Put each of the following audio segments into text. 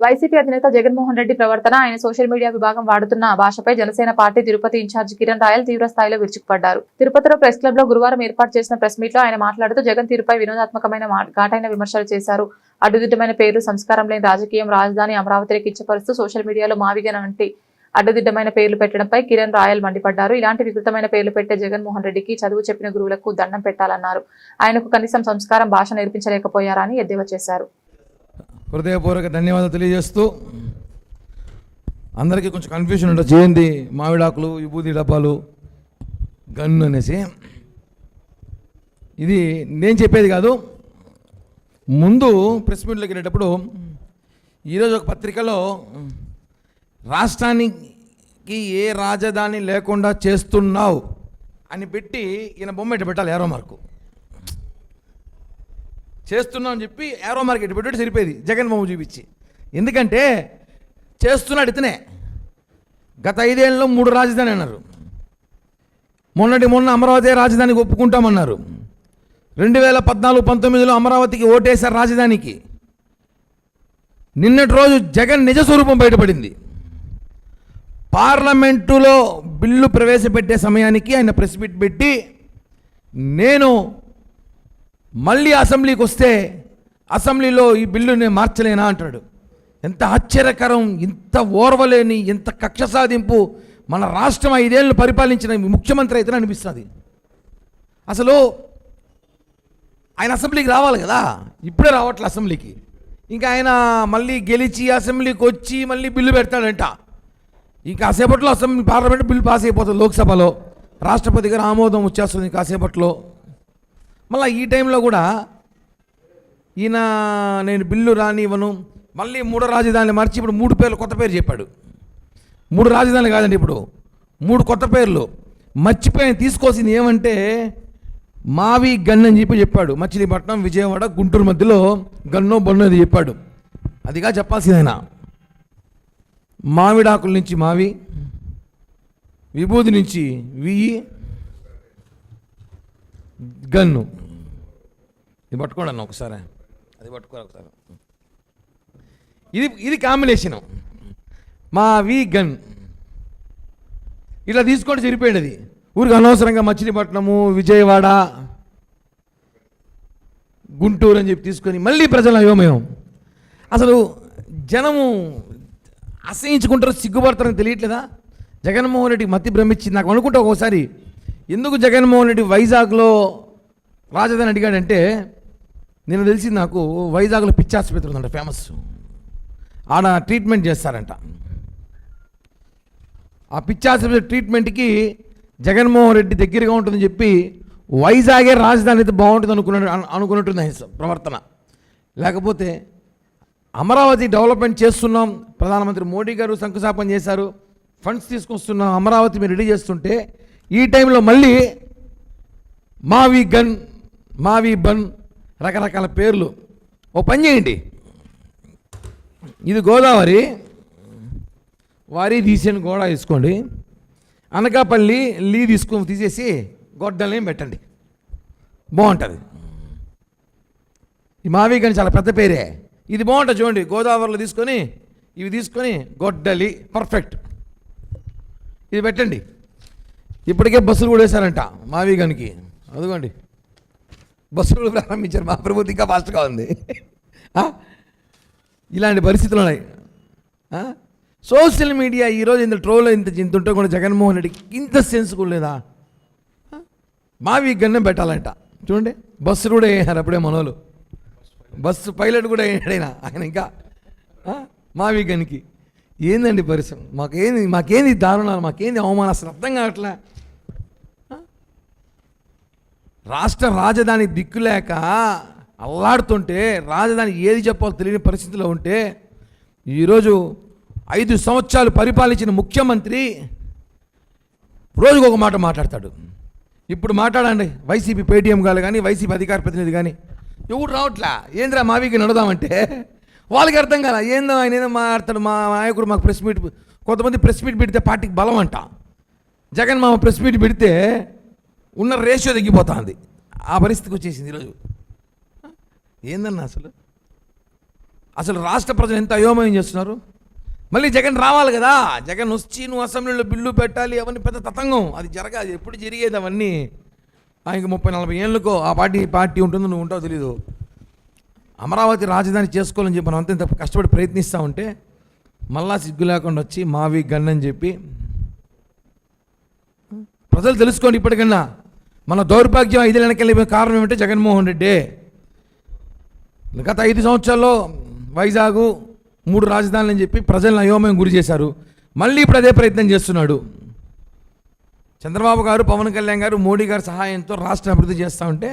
YCP అధినేత జగన్మోహన్ రెడ్డి ప్రవర్తన, ఆయన సోషల్ మీడియా విభాగం వాడుతున్న భాషపై జనసేన పార్టీ తిరుపతి ఇన్ఛార్జి కిరణ్ రాయల్ తీవ్ర స్థాయిలో విరుచుకుపడ్డారు. తిరుపతిలో ప్రెస్ క్లబ్ లో గురువారం ఏర్పాటు చేసిన ప్రెస్ మీట్ లో ఆయన మాట్లాడుతూ జగన్ తీరుపై వినోదాత్మకమైన ఘాటైన విమర్శలు చేశారు. అడ్డుదిడ్డమైన పేరు, సంస్కారం లేని రాజకీయం, రాజధాని అమరావతిని కించపరుస్తూ సోషల్ మీడియాలో మావిగన్ వంటి అడ్డుదిడ్డమైన పేర్లు పెట్టడంపై కిరణ్ రాయల్ మండిపడ్డారు. ఇలాంటి వికృతమైన పేర్లు పెట్టే జగన్మోహన్ రెడ్డికి చదువు చెప్పిన గురువులకు దండం పెట్టాలన్నారు. ఆయనకు కనీసం సంస్కారం, భాష నేర్పించలేకపోయారని ఎద్దేవా చేశారు. హృదయపూర్వక ధన్యవాదాలు తెలియజేస్తూ, అందరికీ కొంచెం కన్ఫ్యూషన్ ఉంటుంది. చేయండి మామిడాకులు, విభూది డబ్బాలు, గన్ను అనేసి. ఇది నేను చెప్పేది కాదు. ముందు ప్రెస్ మీట్లోకి వెళ్ళేటప్పుడు ఈరోజు ఒక పత్రికలో రాష్ట్రానికి ఏ రాజధాని లేకుండా చేస్తున్నావు అని పెట్టి ఈయన బొమ్మ ఇటు పెట్టాలి, ఏరో మార్కు చేస్తున్నాం అని చెప్పి ఏరో మార్కెట్ పెట్టి సరిపోయేది జగన్మోహన్ చూపించి. ఎందుకంటే చేస్తున్నాడు ఇతనే. గత 5 ఏళ్ళలో 3 రాజధాని అన్నారు. మొన్న అమరావతి రాజధానికి ఒప్పుకుంటామన్నారు. 2014-19లో అమరావతికి ఓటేశారు రాజధానికి. నిన్నటి రోజు జగన్ నిజ స్వరూపం బయటపడింది. పార్లమెంటులో బిల్లు ప్రవేశపెట్టే సమయానికి ఆయన ప్రెస్ మీట్ పెట్టి, నేను మళ్ళీ అసెంబ్లీకి వస్తే అసెంబ్లీలో ఈ బిల్లు నేను మార్చలేనా అంటాడు. ఎంత ఆశ్చర్యకరం! ఇంత ఓర్వలేని, ఎంత కక్ష సాధింపు! మన రాష్ట్రం 5 ఏళ్ళు పరిపాలించిన ముఖ్యమంత్రి అయితే అనిపిస్తుంది. అసలు ఆయన అసెంబ్లీకి రావాలి కదా, ఇప్పుడే రావట్లే అసెంబ్లీకి. ఇంకా ఆయన మళ్ళీ గెలిచి అసెంబ్లీకి వచ్చి మళ్ళీ బిల్లు పెడతాడంట. ఇంకా కాసేపట్లో అసెంబ్లీ పార్లమెంట్ బిల్లు పాస్ అయిపోతుంది. లోక్సభలో రాష్ట్రపతి గారు ఆమోదం వచ్చేస్తుంది కాసేపట్లో. మళ్ళీ ఈ టైంలో కూడా ఈయన నేను బిల్లు రానివ్వను, మళ్ళీ 3 రాజధానులు మార్చి ఇప్పుడు 3 పేర్లు కొత్త పేరు చెప్పాడు. 3 రాజధానులు కాదండి, ఇప్పుడు 3 కొత్త పేర్లు. మర్చిపోయిన తీసుకోవాల్సింది ఏమంటే మావి గన్ అని చెప్పాడు. మచిలీపట్నం, విజయవాడ, గుంటూరు మధ్యలో గన్నో బొన్నో అది చెప్పాడు. అదిగా చెప్పాల్సింది ఆయన. మామిడాకుల నుంచి మావి, విభూది నుంచి వియ్యి, గన్ను. ఇది పట్టుకోండి అన్న ఒకసారి, అది పట్టుకోండి ఒకసారి. ఇది కాంబినేషను. మా వి గన్ ఇలా తీసుకోండి, సరిపోయింది. అది ఊరికి అనవసరంగా మచిలీపట్నము, విజయవాడ, గుంటూరు అని చెప్పి తీసుకొని మళ్ళీ ప్రజల అయోమయం. అసలు జనము అసహించుకుంటారు, సిగ్గుపడతారని తెలియట్లేదా? జగన్మోహన్ రెడ్డికి మతి భ్రమించింది. నాకు అనుకుంటా ఒకసారి, ఎందుకు జగన్మోహన్ రెడ్డి వైజాగ్లో రాజధాని అడిగాడంటే, నేను తెలిసింది నాకు, వైజాగ్లో పిచ్చి ఆసుపత్రి ఉందంట, ఫేమస్. ఆడ ట్రీట్మెంట్ చేస్తారంట. ఆ పిచ్చి ఆసుపత్రి ట్రీట్మెంట్కి జగన్మోహన్ రెడ్డి దగ్గరగా ఉంటుందని చెప్పి వైజాగే రాజధాని అయితే బాగుంటుంది అనుకున్నట్టుంది ఆయన ప్రవర్తన. లేకపోతే అమరావతి డెవలప్మెంట్ చేస్తున్నాం, ప్రధానమంత్రి మోడీ గారు శంకుస్థాపన చేశారు, ఫండ్స్ తీసుకొస్తున్నాం, అమరావతి మీరు రెడీ చేస్తుంటే ఈ టైంలో మళ్ళీ మావి గన్, మావి బన్, రకరకాల పేర్లు. ఓ పని చేయండి, ఇది గోదావరి, వారి తీసేని గోడ తీసుకోండి, అనకాపల్లి లీ తీసేసి గొడ్డల్ని పెట్టండి, బాగుంటుంది. ఈ మావి గన్ చాలా పెద్ద పేరే, ఇది బాగుంటుంది. చూడండి, గోదావరిలో తీసుకొని ఇవి తీసుకొని గొడ్డలి, పర్ఫెక్ట్. ఇది పెట్టండి. ఇప్పటికే బస్సులు కూడా వేశారంట మావి గన్కి. అదిగోండి, బస్సులు కూడా ప్రారంభించారు. మా ప్రభుత్వం ఇంకా ఫాస్ట్గా ఉంది. ఇలాంటి పరిస్థితులు ఉన్నాయి. సోషల్ మీడియా ఈరోజు ఇంత ట్రోల్ ఇంత ఉంటే కూడా జగన్మోహన్ రెడ్డికి ఇంత సెన్స్ కూడా లేదా? మావి గన్నం పెట్టాలంట. చూడండి, బస్సులు కూడా వేయారు అప్పుడే మనోళ్ళు, బస్సు పైలట్ కూడా వేయడైనా ఆయన. ఇంకా మావి గన్కి ఏందండి పరిశ్రమ? మాకేంది దారుణాలు, మాకేంది అవమానం, అసలు అర్థం కావట్లే. రాష్ట్ర రాజధాని దిక్కులేక అల్లాడుతుంటే, రాజధాని ఏది చెప్పాలో తెలియని పరిస్థితిలో ఉంటే, ఈరోజు 5 సంవత్సరాలు పరిపాలించిన ముఖ్యమంత్రి రోజుకు ఒక మాట మాట్లాడతాడు. ఇప్పుడు మాట్లాడండి, వైసీపీ పేటీఎం గారు కానీ, వైసీపీ అధికార ప్రతినిధి కానీ ఎవరు రావట్లా. ఏంద్రా మావికి నడదామంటే వాళ్ళకి అర్థం కాల. ఏందో ఆయన ఏదో మాట్లాడతాడు. మా నాయకుడు మాకు ప్రెస్ మీట్, కొంతమంది ప్రెస్ మీట్ పెడితే పార్టీకి బలం అంట. జగన్ మామ ప్రెస్ మీట్ పెడితే ఉన్న రేషియో తగ్గిపోతుంది. ఆ పరిస్థితికి వచ్చేసింది ఈరోజు. ఏందన్నా అసలు అసలు రాష్ట్ర ప్రజలు ఎంత అయోమయం చేస్తున్నారు. మళ్ళీ జగన్ రావాలి కదా, జగన్ వచ్చి నువ్వు అసెంబ్లీలో బిల్లు పెట్టాలి, అవన్నీ పెద్ద తతంగం. అది జరగాలి, ఎప్పుడు జరిగేది అవన్నీ. ఆయనకి 30-40 ఏళ్ళకో ఆ పార్టీ ఉంటుందో నువ్వు ఉంటావు తెలీదు. అమరావతి రాజధాని చేసుకోవాలని చెప్పి మనం అంత ఇంత కష్టపడి ప్రయత్నిస్తూ ఉంటే మళ్ళా సిగ్గు లేకుండా వచ్చి మావి గన్ అని చెప్పి. ప్రజలు తెలుసుకోండి ఇప్పటికన్నా, మన దౌర్భాగ్యం 5 ఏళ్ళ వెనకెళ్ళిపోయిన కారణం ఏమంటే జగన్మోహన్ రెడ్డి. గత 5 సంవత్సరాల్లో వైజాగ్ 3 రాజధానులు అని చెప్పి ప్రజలను అయోమయం గురి చేశారు. మళ్ళీ ఇప్పుడు అదే ప్రయత్నం చేస్తున్నాడు. చంద్రబాబు గారు, పవన్ కళ్యాణ్ గారు, మోడీ గారి సహాయంతో రాష్ట్రం అభివృద్ధి చేస్తూ ఉంటే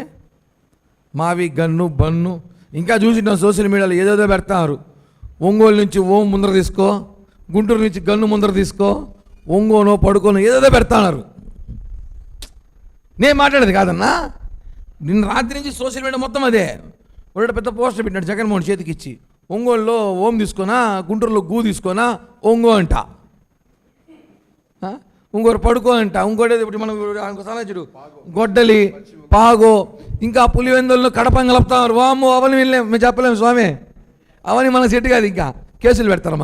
మావి గన్ను బన్ను ఇంకా చూసినాం సోషల్ మీడియాలో ఏదేదో పెడతారు. ఒంగోలు నుంచి ఓం ముందర తీసుకో, గుంటూరు నుంచి గన్ను ముందర తీసుకో, ఒంగోనో పడుకోనో ఏదేదో పెడతాన్నారు. నేను మాట్లాడేది కాదన్నా, నిన్న రాత్రి నుంచి సోషల్ మీడియా మొత్తం అదే. ఒకటి పెద్ద పోస్టర్ పెట్టినాడు జగన్మోహన్ చేతికి ఇచ్చి, ఒంగోలులో ఓం తీసుకోనా, గుంటూరులో గూ తీసుకోనా, ఒంగో అంట, ఇంకోటి పడుకో అంట, ఇంకోటి ఇప్పుడు మనం సలహా గొడ్డలి పాగో, ఇంకా పులివెందుల్లో కడపం కలుపుతారు. వాము అవన్నీ వెళ్ళలేము, మేము చెప్పలేము స్వామి, అవన్నీ మనకు సెట్ కాదు. ఇంకా కేసులు పెడతారు.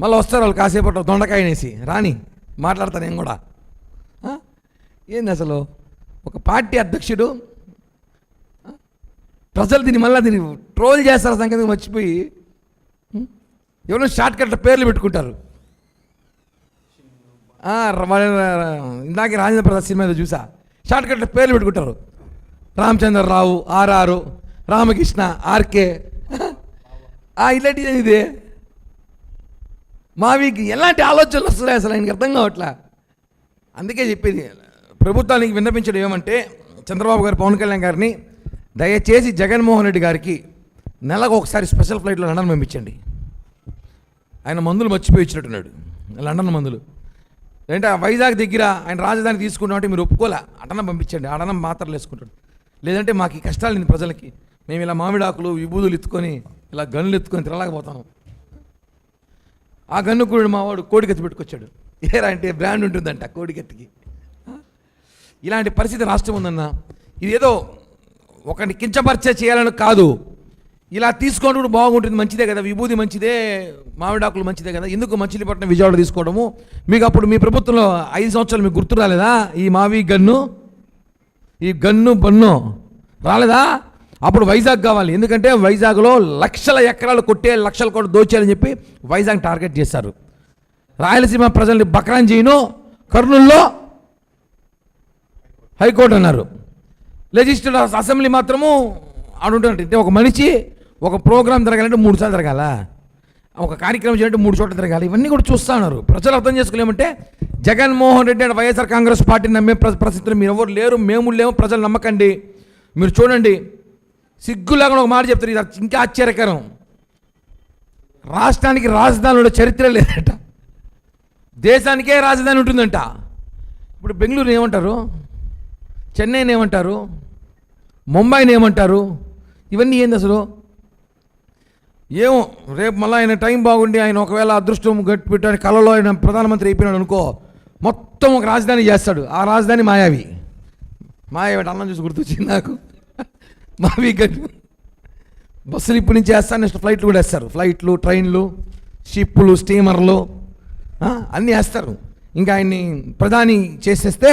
మళ్ళీ వస్తారు వాళ్ళు కాసేపట్లో దొండకాయనేసి రాని మాట్లాడతాను నేను కూడా. ఏంది అసలు ఒక పార్టీ అధ్యక్షుడు, ప్రజలు దీన్ని ట్రోల్ చేస్తారు సంగతి మర్చిపోయి ఎవరో షార్ట్ కట్ల పేర్లు పెట్టుకుంటారు. ఇందాక రాజేంద్ర ప్రసాద్ సినిమా చూసా, షార్ట్ కట్ల పేర్లు పెట్టుకుంటారు. రామచంద్రరావు, ఆర్ఆర్, రామకృష్ణ, ఆర్కే, ఇలాంటిది ఇది. మావికి ఎలాంటి ఆలోచనలు వస్తున్నాయి అసలు ఆయనకి అర్థం కావట్లా. అందుకే చెప్పేది ప్రభుత్వానికి విన్నపించడం ఏమంటే, చంద్రబాబు గారు, పవన్ కళ్యాణ్ గారిని దయచేసి జగన్మోహన్ రెడ్డి గారికి నెలకు ఒకసారి స్పెషల్ ఫ్లైట్లో లండన్ పంపించండి. ఆయన మందులు మర్చిపోయి ఇచ్చినట్టున్నాడు, లండన్ మందులు. లేదంటే వైజాగ్ దగ్గర ఆయన రాజధాని తీసుకుంటామంటే మీరు ఒప్పుకోలే, అటనం పంపించండి, అటనం మాత్రలు వేసుకుంటాడు. లేదంటే మాకు ఈ కష్టాలు ప్రజలకి, మేము ఇలా మామిడాకులు విభూదులు ఎత్తుకొని ఇలా గన్నులు ఎత్తుకొని తిరగలేకపోతాం. ఆ గన్ను కూడా మా వాడు కోడికత్తి పెట్టుకొచ్చాడు. ఏరా అంటే బ్రాండ్ ఉంటుందంట కోడికత్తికి. ఇలాంటి పరిస్థితి రాష్ట్రం ఉందన్న. ఇదేదో ఒకరిని కించపరిచే చేయాలని కాదు, ఇలా తీసుకోవడం కూడా బాగుంటుంది, మంచిదే కదా, విభూది మంచిదే, మామిడాకులు మంచిదే కదా, ఎందుకు మచిలీపట్నం విజయవాడ తీసుకోవడము? మీకు అప్పుడు మీ ప్రభుత్వంలో 5 సంవత్సరాలు మీకు గుర్తు రాలేదా? ఈ మావి గన్ను, ఈ గన్ను బన్ను రాలేదా? అప్పుడు వైజాగ్ కావాలి, ఎందుకంటే వైజాగ్లో లక్షల ఎకరాలు కొట్టే, లక్షల కోట్లు దోచేయాలని చెప్పి వైజాగ్ టార్గెట్ చేశారు. రాయలసీమ ప్రజల్ని బక్రాన్ చేయను, కర్నూల్లో హైకోర్టు అన్నారు. లెజిస్లేటివ్ అసెంబ్లీ మాత్రము ఆడుంటున్నట్టు. అంటే ఒక మనిషి ఒక ప్రోగ్రాం జరగాలంటే 3 సార్లు జరగాల, ఒక కార్యక్రమం చేయాలంటే 3 చోట్ల జరగాలి. ఇవన్నీ కూడా చూస్తూ ఉన్నారు. ప్రజలు అర్థం చేసుకోలేమంటే జగన్మోహన్ రెడ్డి అంటే వైఎస్ఆర్ కాంగ్రెస్ పార్టీని నమ్మే పరిస్థితులు మీరు ఎవరు లేరు, మేము లేము. ప్రజలు నమ్మకండి. మీరు చూడండి, సిగ్గు లేకుండా ఒక మాట చెప్తారు, ఇది ఇంకా ఆశ్చర్యకరం. రాష్ట్రానికి రాజధానిలో చరిత్ర లేదట, దేశానికే రాజధాని ఉంటుందంట. ఇప్పుడు బెంగళూరు ఏమంటారు, చెన్నైని ఏమంటారు, ముంబైని ఏమంటారు? ఇవన్నీ ఏంది అసలు? ఏమో రేపు మళ్ళీ ఆయన టైం బాగుండి ఆయన ఒకవేళ అదృష్టం గట్టి పెట్టాడు, కళలో ఆయన ప్రధానమంత్రి అయిపోయినాడు అనుకో, మొత్తం ఒక రాజధాని చేస్తాడు. ఆ రాజధాని మాయావి. అన్నం చూసి గుర్తొచ్చింది నాకు. మావి గట్టు బస్సులు ఇప్పటి నుంచి వేస్తారు, నెక్స్ట్ ఫ్లైట్లు కూడా వేస్తారు. ఫ్లైట్లు, ట్రైన్లు, షిప్పులు, స్టీమర్లు అన్నీ వేస్తారు. ఇంకా ఆయన్ని ప్రధాని చేసేస్తే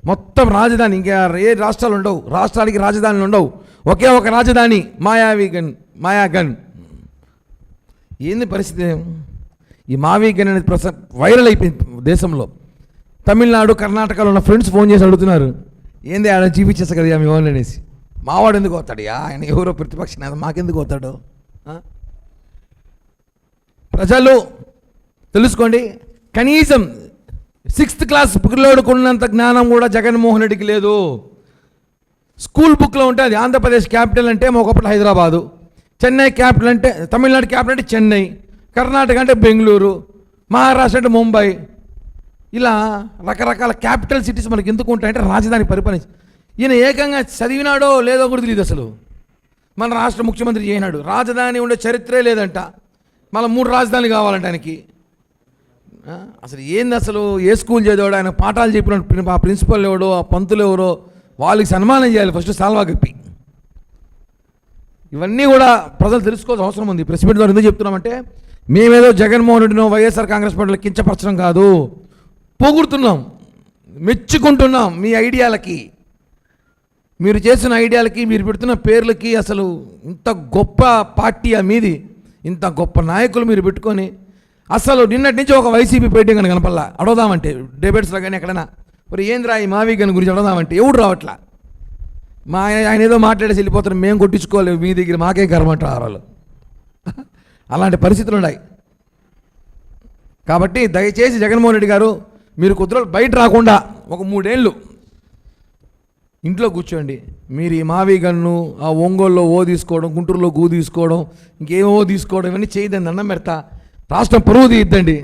మొత్తం రాజధాని, ఇంకా ఏ రాష్ట్రాలు ఉండవు, రాష్ట్రాలకి రాజధానులు ఉండవు, ఒకే ఒక రాజధాని మాయాగన్. ఏంది పరిస్థితి? ఈ మావి గన్ అనేది వైరల్ అయిపోయింది దేశంలో. తమిళనాడు, కర్ణాటకలో ఉన్న ఫ్రెండ్స్ ఫోన్ చేసి అడుగుతున్నారు, ఏంది ఆడ చూపించేస్తా కదా మీ వాళ్ళు అనేసి. మావాడు ఎందుకు అవుతాడు? ఆయన ఎవరో ప్రతిపక్ష నేత, మాకెందుకు అవుతాడు? ప్రజలు తెలుసుకోండి, కనీసం 6th క్లాస్ పిల్లోడుకు ఉన్నంత జ్ఞానం కూడా జగన్మోహన్ రెడ్డికి లేదు. స్కూల్ బుక్లో ఉంటుంది ఆంధ్రప్రదేశ్ క్యాపిటల్ అంటే ఒకప్పుడు హైదరాబాదు, చెన్నై క్యాపిటల్ అంటే, తమిళనాడు క్యాపిటల్ అంటే చెన్నై, కర్ణాటక అంటే బెంగళూరు, మహారాష్ట్ర అంటే ముంబై. ఇలా రకరకాల క్యాపిటల్ సిటీస్ మనకి ఎందుకు ఉంటాయంటే రాజధాని పరిపాలించి. ఈయన ఏకంగా చదివినాడో లేదో కూడా తెలియదు అసలు. మన రాష్ట్ర ముఖ్యమంత్రి చేయనాడు, రాజధాని ఉండే చరిత్రే లేదంట, మళ్ళీ 3 రాజధానులు కావాలంట ఆయనకి. అసలు ఏంది అసలు? ఏ స్కూల్ చదివాడు? ఆయన పాఠాలు చెప్పిన ఆ ప్రిన్సిపల్ ఎవడో, ఆ పంతులు ఎవరో, వాళ్ళకి సన్మానం చేయాలి ఫస్ట్ సాల్వా కప్పి. ఇవన్నీ కూడా ప్రజలు తెలుసుకోవాల్సిన అవసరం ఉంది. ప్రెస్ మీట్ ద్వారా ఎందుకు చెప్తున్నామంటే మేమేదో జగన్మోహన్ రెడ్డినో వైఎస్ఆర్ కాంగ్రెస్ పార్టీలో కించపరచడం కాదు, పొగుడుతున్నాం, మెచ్చుకుంటున్నాం. మీ ఐడియాలకి, మీరు చేసిన ఐడియాలకి, మీరు పెడుతున్న పేర్లకి, అసలు ఇంత గొప్ప పార్టీ మీది, ఇంత గొప్ప నాయకులు మీరు పెట్టుకొని, అసలు నిన్నటి నుంచి ఒక వైసీపీ పేటీ కానీ కనపల్లా. అడగదామంటే డిబేట్స్లో కానీ ఎక్కడైనా మరి ఏంద్రా ఈ మావి గని గురించి అడగదామంటే ఎవడు రావట్లా. ఆయన ఏదో మాట్లాడేసి వెళ్ళిపోతారు, మేము కొట్టించుకోలేము, మీ దగ్గర మాకేం కరమంటారు వాళ్ళు. అలాంటి పరిస్థితులు ఉన్నాయి. కాబట్టి దయచేసి జగన్మోహన్ రెడ్డి గారు మీరు కొద్ది రోజులు బయట రాకుండా ఒక 3 ఏళ్ళు ఇంట్లో కూర్చోండి. మీరు ఈ మావి గన్ను, ఆ ఒంగోలులో తీసుకోవడం, గుంటూరులో తీసుకోవడం, ఇంకేమో తీసుకోవడం, ఇవన్నీ చేయదండి. అన్నం పెడతా, రాష్ట్రం పరువు తీయద్దండి.